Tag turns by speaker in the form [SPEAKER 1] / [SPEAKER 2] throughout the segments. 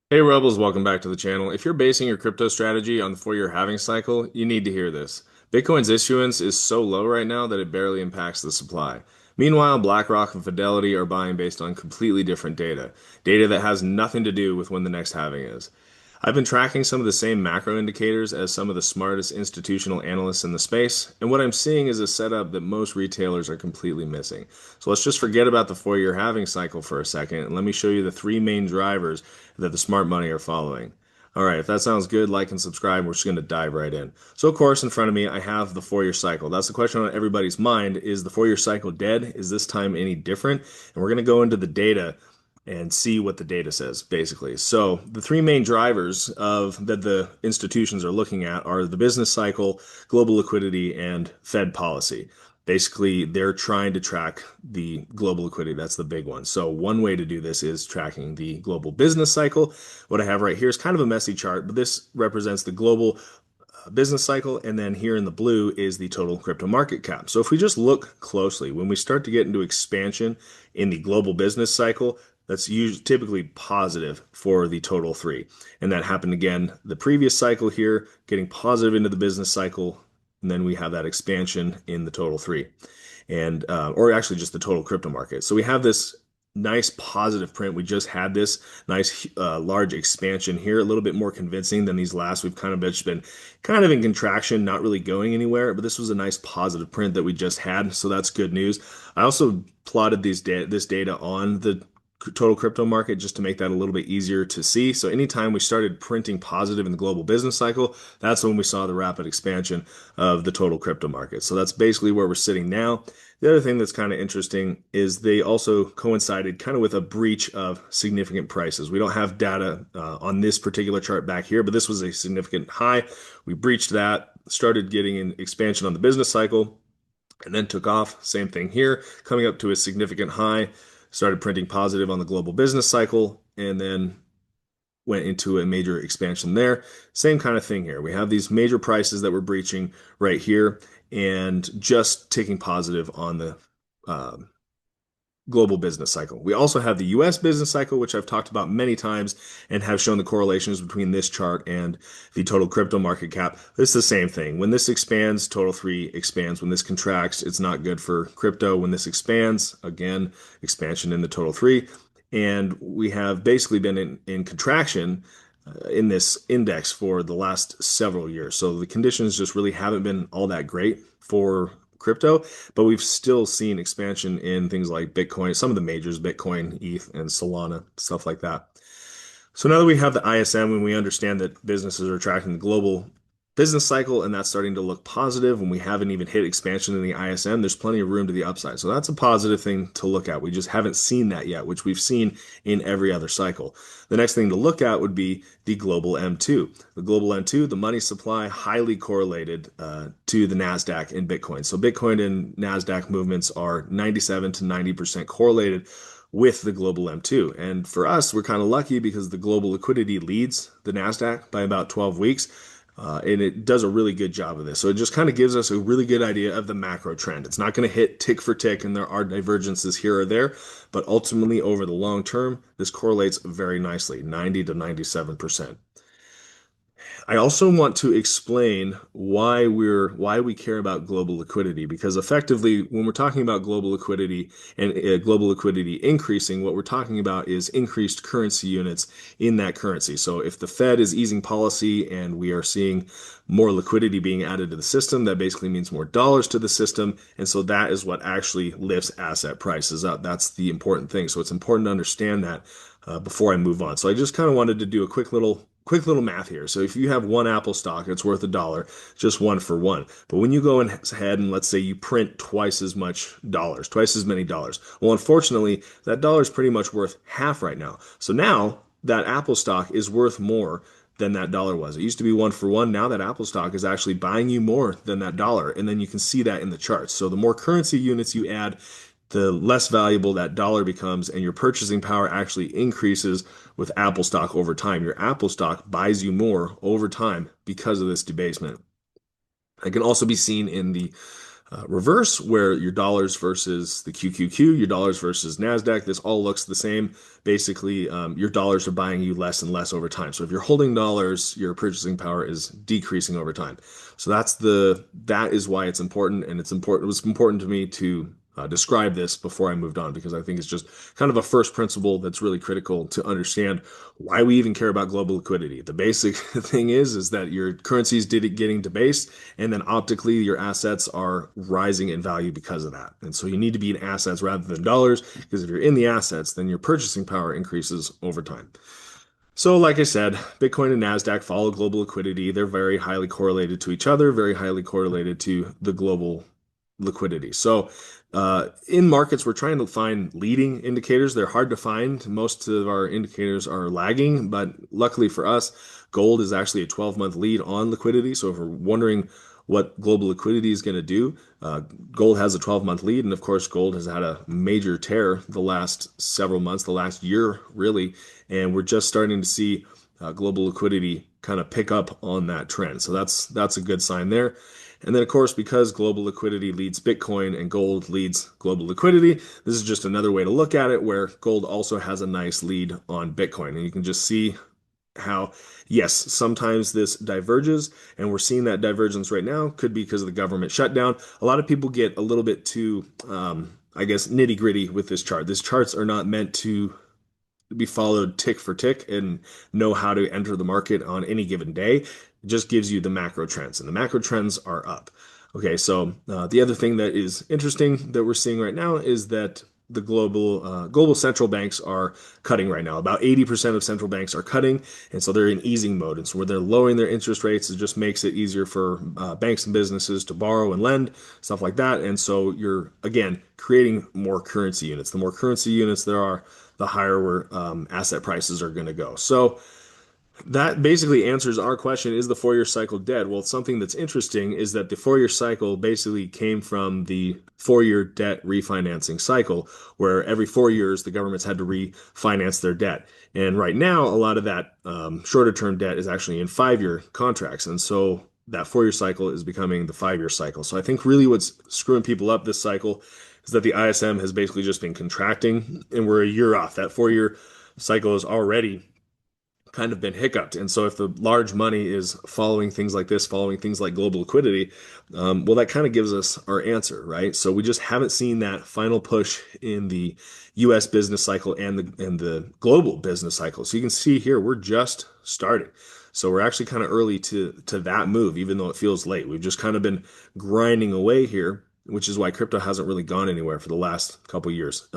[SPEAKER 1] Hey Rebels, welcome back to the channel. If you're basing your crypto strategy on the four-year halving cycle, you need to hear this. Bitcoin's issuance is so low right now that it barely impacts the supply. Meanwhile, BlackRock and Fidelity are buying based on completely different data that has nothing to do with when the next halving is. I've been tracking some of the same macro indicators as some of the smartest institutional analysts in the space, and what I'm seeing is a setup that most retailers are completely missing. So let's just forget about the four-year halving cycle for a second, and let me show you the three main drivers that the smart money are following. All right, if that sounds good, like and subscribe. We're just going to dive right in. So, of course, in front of me, I have the four-year cycle. That's the question on everybody's mind. Is the four-year cycle dead? Is this time any different? And we're going to go into the data and see what the data says, basically. So, the three main drivers of that the institutions are looking at are the business cycle, global liquidity, and Fed policy. Basically, they're trying to track the global liquidity. That's the big one. So one way to do this is tracking the global business cycle. What I have right here is kind of a messy chart, but this represents the global business cycle. And then here in the blue is the total crypto market cap. So if we just look closely, when we start to get into expansion in the global business cycle, that's usually typically positive for the total three. And that happened again the previous cycle here, getting positive into the business cycle. And then we have that expansion in the total three and or actually just the total crypto market. So we have this nice positive print. We just had this nice large expansion here, a little bit more convincing than these last. We've kind of just been kind of in contraction, not really going anywhere, but this was a nice positive print that we just had. So that's good news. I also plotted this data on the total crypto market just to make that a little bit easier to see. So anytime we started printing positive in the global business cycle, that's when we saw the rapid expansion of the total crypto market. So that's basically where we're sitting now. The other thing that's kind of interesting is they also coincided kind of with a breach of significant prices. We don't have data on this particular chart back here, but this was a significant high. We breached that, started getting an expansion on the business cycle, and then took off. Same thing here, coming up to a significant high, started printing positive on the global business cycle, and then went into a major expansion there. Same kind of thing here. We have these major prices that we're breaching right here and just taking positive on the uh, global business cycle. We also have the US business cycle, which I've talked about many times and have shown the correlations between this chart and the total crypto market cap. It's the same thing. When this expands, total three expands. When this contracts, it's not good for crypto. When this expands, again, expansion in the total three. And we have basically been in contraction in this index for the last several years. So the conditions just really haven't been all that great for crypto, but we've still seen expansion in things like Bitcoin, some of the majors, Bitcoin, ETH, and Solana, stuff like that. So now that we have the ISM and we understand that businesses are tracking the global business cycle and that's starting to look positive and we haven't even hit expansion in the ISM, there's plenty of room to the upside. So that's a positive thing to look at. We just haven't seen that yet, which we've seen in every other cycle. The next thing to look at would be the global M2. The global M2, the money supply, highly correlated to the NASDAQ and Bitcoin. So Bitcoin and NASDAQ movements are 97 to 90% correlated with the global M2. And for us, we're kind of lucky because the global liquidity leads the NASDAQ by about 12 weeks. And it does a really good job of this. So it just kind of gives us a really good idea of the macro trend. It's not going to hit tick for tick, and there are divergences here or there, but ultimately over the long term, this correlates very nicely, 90 to 97%. I also want to explain why we care about global liquidity because effectively when we're talking about global liquidity and global liquidity increasing, what we're talking about is increased currency units in that currency. So if the Fed is easing policy and we are seeing more liquidity being added to the system, that basically means more dollars to the system, and so that is what actually lifts asset prices up. That's the important thing. So it's important to understand that before I move on. So I just kind of wanted to do a quick little math here. So if you have one Apple stock, it's worth $1, just one for one. But when you go ahead and let's say you print twice as much dollars, twice as many dollars, well, unfortunately, that dollar is pretty much worth half right now. So now that Apple stock is worth more than that dollar was. It used to be one for one. Now that Apple stock is actually buying you more than that dollar. And then you can see that in the charts. So the more currency units you add, the less valuable that dollar becomes, and your purchasing power actually increases with Apple stock over time. Your Apple stock buys you more over time because of this debasement. It can also be seen in the reverse, where your dollars versus the QQQ, your dollars versus NASDAQ, this all looks the same. Basically, your dollars are buying you less and less over time. So if you're holding dollars, your purchasing power is decreasing over time. So that is why it's important, and it's important. It was important to me to describe this before I moved on because I think it's just kind of a first principle that's really critical to understand why we even care about global liquidity. The basic thing is that your currencies did it getting debased, and then optically your assets are rising in value because of that. And so you need to be in assets rather than dollars because if you're in the assets, then your purchasing power increases over time. So, like I said, Bitcoin and NASDAQ follow global liquidity. They're very highly correlated to each other, very highly correlated to the global liquidity. So, in markets, we're trying to find leading indicators. They're hard to find. Most of our indicators are lagging, but luckily for us, gold is actually a 12-month lead on liquidity. So, if we're wondering what global liquidity is going to do, gold has a 12-month lead. And of course, gold has had a major tear the last several months, the last year, really. And we're just starting to see global liquidity kind of pick up on that trend. So that's a good sign there. And then, of course, because global liquidity leads Bitcoin and gold leads global liquidity, this is just another way to look at it where gold also has a nice lead on Bitcoin. And you can just see how, yes, sometimes this diverges, and we're seeing that divergence right now. Could be because of the government shutdown. A lot of people get a little bit too, I guess, nitty gritty with this chart. These charts are not meant to be followed tick for tick and know how to enter the market on any given day. It just gives you the macro trends, and the macro trends are up. Okay, so the other thing that is interesting that we're seeing right now is that the global central banks are cutting right now. About 80% of central banks are cutting, and so they're in easing mode. And so where they're lowering their interest rates, it just makes it easier for banks and businesses to borrow and lend, stuff like that. And so you're again creating more currency units. The more currency units there are, the higher where asset prices are going to go. So that basically answers our question, is the Fourier cycle dead? Well, something that's interesting is that the Fourier cycle basically came from the Fourier debt refinancing cycle, where every 4 years the governments had to refinance their debt. And right now, a lot of that shorter term debt is actually in 5 year contracts. And so that 4 year cycle is becoming the 5 year cycle. So I think really what's screwing people up this cycle is that the ISM has basically just been contracting and we're a year off. That 4 year cycle is already kind of been hiccuped. And so if the large money is following things like this, following things like global liquidity, well, that kind of gives us our answer, right? So we just haven't seen that final push in the US business cycle and the global business cycle. So you can see here, we're just starting. So we're actually kind of early to that move, even though it feels late. We've just kind of been grinding away here, which is why crypto hasn't really gone anywhere for the last couple years.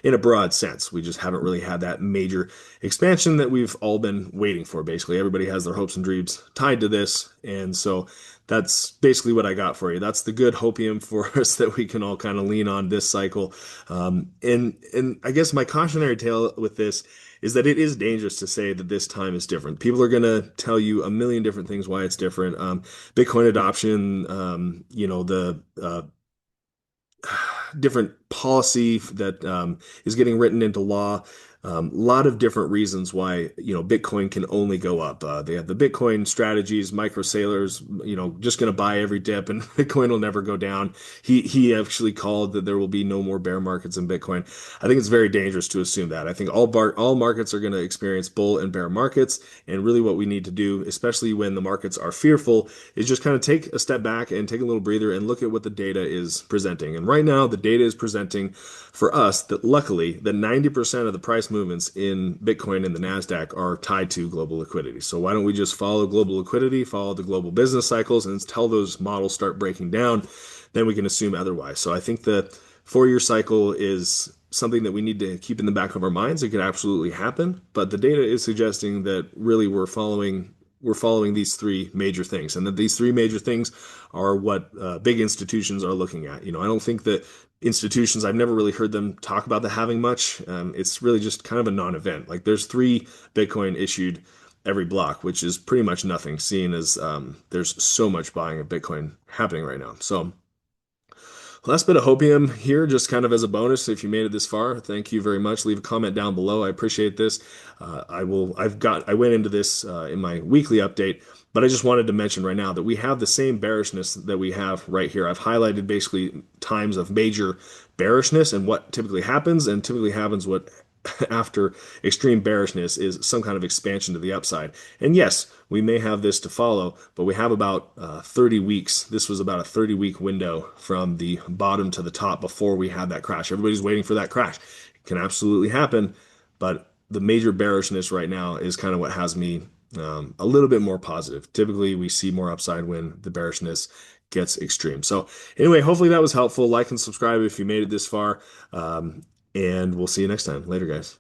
[SPEAKER 1] In a broad sense, we just haven't really had that major expansion that we've all been waiting for. Basically, everybody has their hopes and dreams tied to this, and so that's basically what I got for you. That's the good hopium for us that we can all kind of lean on this cycle. And I guess my cautionary tale with this is that it is dangerous to say that this time is different. People are going to tell you a million different things why it's different. Bitcoin adoption, the different policy that is getting written into law. A lot of different reasons why Bitcoin can only go up. They have the Bitcoin strategies, micro sailors, just going to buy every dip, and Bitcoin will never go down. He actually called that there will be no more bear markets in Bitcoin. I think it's very dangerous to assume that. I think all markets are going to experience bull and bear markets, and really what we need to do, especially when the markets are fearful, is just kind of take a step back and take a little breather and look at what the data is presenting. And right now, the data is presenting for us that luckily that 90% of the price movements in Bitcoin and the NASDAQ are tied to global liquidity. So why don't we just follow global liquidity, follow the global business cycles, and until those models start breaking down, then we can assume otherwise. So I think the 4 year cycle is something that we need to keep in the back of our minds. It could absolutely happen, but the data is suggesting that really we're following these three major things, and that these three major things are what big institutions are looking at. I don't think that institutions, I've never really heard them talk about the halving much. It's really just kind of a non-event. Like there's 3 Bitcoin issued every block, which is pretty much nothing, seeing as there's so much buying of Bitcoin happening right now. So Last bit of hopium here, just kind of as a bonus. If you made it this far, thank you very much. Leave a comment down below. I appreciate this. I went into this in my weekly update, but I just wanted to mention right now that we have the same bearishness that we have right here. I've highlighted basically times of major bearishness and what typically happens, and typically happens what after extreme bearishness is some kind of expansion to the upside. And yes, we may have this to follow, but we have about 30 weeks. This was about a 30-week window from the bottom to the top before we had that crash. Everybody's waiting for that crash. It can absolutely happen, but the major bearishness right now is kind of what has me a little bit more positive. Typically, we see more upside when the bearishness gets extreme. So anyway, hopefully that was helpful. Like and subscribe if you made it this far. And we'll see you next time. Later, guys.